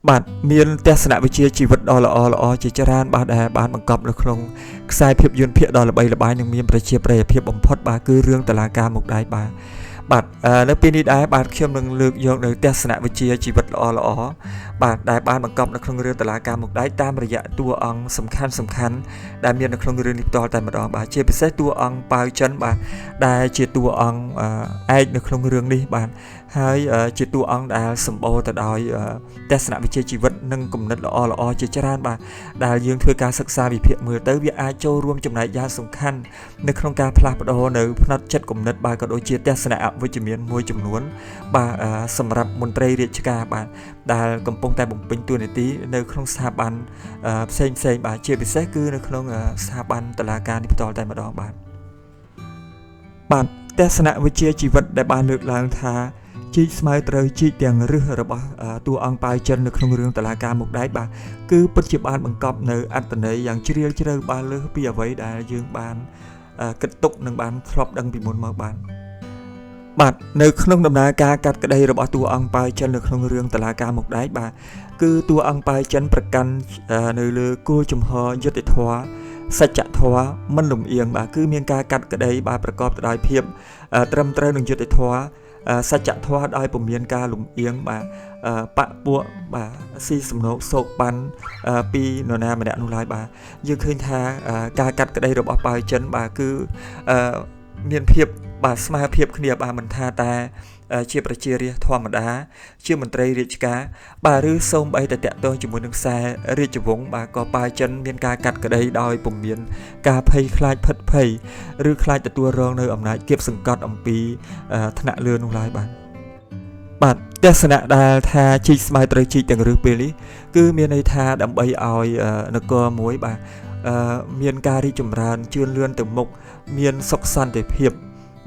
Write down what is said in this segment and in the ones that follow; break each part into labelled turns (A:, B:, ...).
A: បាទមានទស្សនវិជ្ជាជីវិតដ៏ល្អជាច្រើនបាទដែលបានបង្កប់នៅក្នុងខ្សែភាពយន្តភាគដ៏ល្បីល្បាញនិងមានប្រជាប្រិយភាពបំផុតបាទគឺរឿងតឡាការមុខដៃបាទនៅពេលនេះដែរបាទខ្ញុំនឹងលើកយកនៅទស្សនវិជ្ជាជីវិតល្អបាទដែលបានបង្កប់នៅក្នុងរឿងតឡាការមុខដៃតាមរយៈតួអង្គសំខាន់ដែលមាននៅក្នុងរឿងនេះផ្ទាល់តែម្ដងបាទជាពិសេសតួអង្គប៉ៅចិនបាទដែលជាតួអង្គឯកនៅក្នុងរឿងនេះបាទហើយជាតួអង្គដែលសម្បូរទៅដោយទស្សនវិជ្ជាជីវិតនិងគំនិតល្អជាច្រើនបាទដែលយើងធ្វើការសិក្សាវិភាគមើលទៅវាអាចចូលរួមចំណែកយ៉ាងសំខាន់នៅក្នុងការផ្លាស់ប្ដូរនៅផ្នត់ចិត្តគំនិតបាទក៏ដូចជាទស្សនៈអវិជ្ជមានមួយចំនួនបាទសម្រាប់មន្ត្រីរាជការបាទដែលកំពុងតែបំពេញតួនាទីនៅក្នុងស្ថាប័នផ្សេងបាទជាពិសេសគឺនៅក្នុងស្ថាប័នតុលាការនេះផ្ទាល់តែម្ដងបាទទស្សនវិជ្ជាជីវិតដែលបានលើកឡើងថាជីកស្មៅត្រូវជីកទាំងរឹសរបស់តួអង្គប៉ៅចិននៅក្នុងរឿងតឡាការមុខដែកបាទគឺពិតជាបានបង្កប់នៅអត្ថន័យយ៉ាងជ្រាលជ្រៅបានលើសពីអ្វីដែលយើងបានគិតទុកនិងបានធ្លាប់ដឹងពីមុនមកបាទនៅក្នុងដំណើរការកាត់ក្តីរបស់តួអង្គប៉ៅចិននៅក្នុងរឿងតឡាការមុខដែកបាទគឺតួអង្គប៉ៅចិនប្រកាន់នៅលើគោលជំហរយុត្តិធម៌សច្ចធម៌មិនលំអៀងបាទគឺមានការកាត់ក្តីបាទប្រកបទៅដោយភាពត្រឹមត្រូវនឹងយុត្តិធម៌សច្ចធម៌ដោយពុំមានការលំអៀងបាទបពពួកបាទស៊ីសំណោកសោកប៉ាន់ពីនរណាម្នាក់នោះឡើយបាទយើងឃើញថាការកាត់ក្តីរបស់ប៉ៅចិនបាទគឺមានភាពបាទស្មើភាពគ្នាបាទមិនថាតែជាប្រជារាស្ត្រធម្មតាជាមន្ត្រីរាជការបាទឬសូម្បីតែតាក់ទងជាមួយនឹងខ្សែរាជវង្សបាទក៏ប៉ៅចិនមានការកាត់ក្តីដោយពុំមានការភ័យខ្លាចភិតភ័យឬខ្លាចទទួលរងនៅអំណាចគៀបសង្កត់អំពីថ្នាក់លើនោះឡើយបាទទស្សនៈដែលថាជីកស្មៅត្រូវជីកទាំងរឹសពេលនេះគឺមានន័យថាដើម្បីឲ្យនគរមួយបាទមានការរីកចម្រើនជឿនលឿនទៅមុខមានសុខសន្តិភាព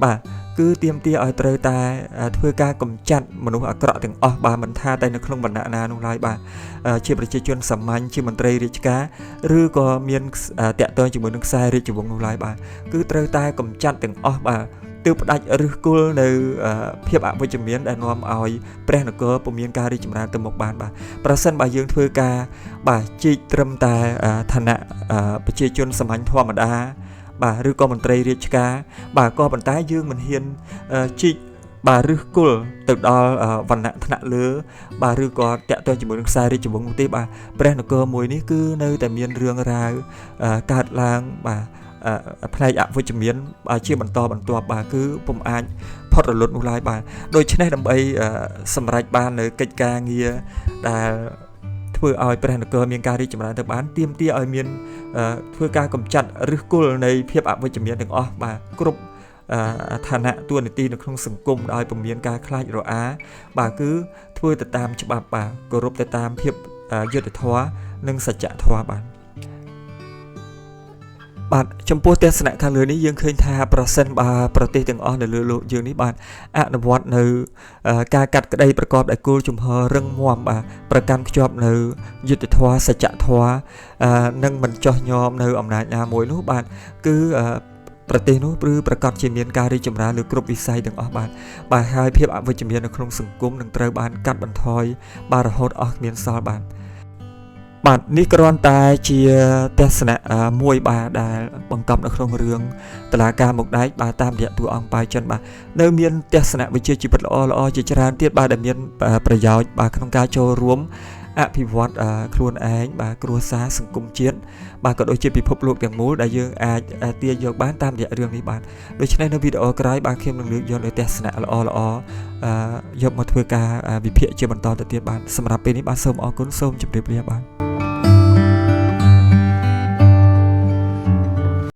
A: បាទគឺទាមទារឲ្យត្រូវតែធ្វើការកម្ចាត់មនុស្សអាក្រក់ទាំងអស់បាទមិនថាតែនៅក្នុងវណ្ណៈណានោះឡើយបាទជាប្រជាជនសាមញ្ញជាមន្ត្រីរាជការឬក៏មានតាក់ទងជាមួយនឹងខ្សែរាជវង្សនោះឡើយបាទគឺត្រូវតែកម្ចាត់ទាំងអស់បាទទើបផ្ដាច់ឫសគល់នៅភាពអវិជ្ជមានដែលនាំឲ្យព្រះនគរពុំមានការរីកចម្រើនទៅមុខបានបាទប្រសិនបើយើងធ្វើការបាទជីកត្រឹមតែឋានៈប្រជាជនសាមញ្ញធម្មតាបាទឬក៏មន្ត្រីរាជការបាទក៏ប៉ុន្តែយើងមិនហ៊ានជីកបាទឫសគល់ទៅដល់វណ្ណៈថ្នាក់លើបាទឬក៏តាក់ទងជាមួយនឹងខ្សែរាជវង្សនោះទេបាទព្រះនគរមួយនេះគឺនៅតែមានរឿងរ៉ាវកើតឡើងបាទផ្នែកអវិជ្ជមានជាបន្តបន្ទាប់បាទគឺពុំអាចផុតរលត់នោះឡើយបាទដូច្នេះដើម្បីសម្រេចបាននៅកិច្ចការងារដែលធ្វើឲ្យព្រះនគរមានការរីកចម្រើនទៅបានទាមទារឲ្យមានធ្វើការកម្ចាត់ឫសគល់នៃភាពអវិជ្ជមានទាំងអស់បាទគ្រប់ឋានៈតួនាទីនៅក្នុងសង្គមដោយពុំមានការខ្លាចរអាបាទគឺធ្វើទៅតាមច្បាប់បាទគោរពទៅតាមភាពយុត្តិធម៌និងសច្ចធម៌បាទចំពោះទស្សនៈខាងលើនេះយើងឃើញថាប្រសិនបើប្រទេសទាំងអស់នៅលើโลกយើងនេះបាទអនុវត្តនៅការកាត់ក្តីប្រកបដោយគោលជំហររឹងមាំបាទប្រកាន់ខ្ជាប់នៅយុត្តិធម៌សច្ចធម៌និងមិនចោះញោមនៅអំណាចណាមួយនោះបាទគឺប្រទេសនោះគឺប្រកាសជាមានការរីកចម្រើនលើគ្រប់វិស័យទាំងអស់បាទហើយភាពអវិជ្ជមាននៅក្នុងសង្គមនឹងត្រូវបានកាត់បន្ថយបាទរហូតអស់គ្មានសល់បាទនេះគ្រាន់តែជាទស្សនៈមួយបាទដែលបង្កប់នៅក្នុងរឿងតឡាការមុខដែកបាទតាមរយៈតួអង្គប៉ៅចិនបាទនៅមានទស្សនវិជ្ជាជីវិតល្អជាច្រើនទៀតបាទដែលមានប្រយោជន៍បាទក្នុងការចូលរួមអភិវឌ្ឍខ្លួនឯងបាទគ្រួសារសង្គមជាតិបាទក៏ដូចជាពិភពលោកទាំងមូលដែលយើងអាចទាញយកបានតាមរយៈរឿងនេះបាទដូច្នេះនៅវីដេអូក្រោយបាទខ្ញុំនឹងលើកយកនៅទស្សនៈល្អយកមកធ្វើការវិភាគជាបន្តទៅទៀតបាទសម្រាប់ពេលនេះបាទសូមអរគុណសូមជម្រាបលាបាទ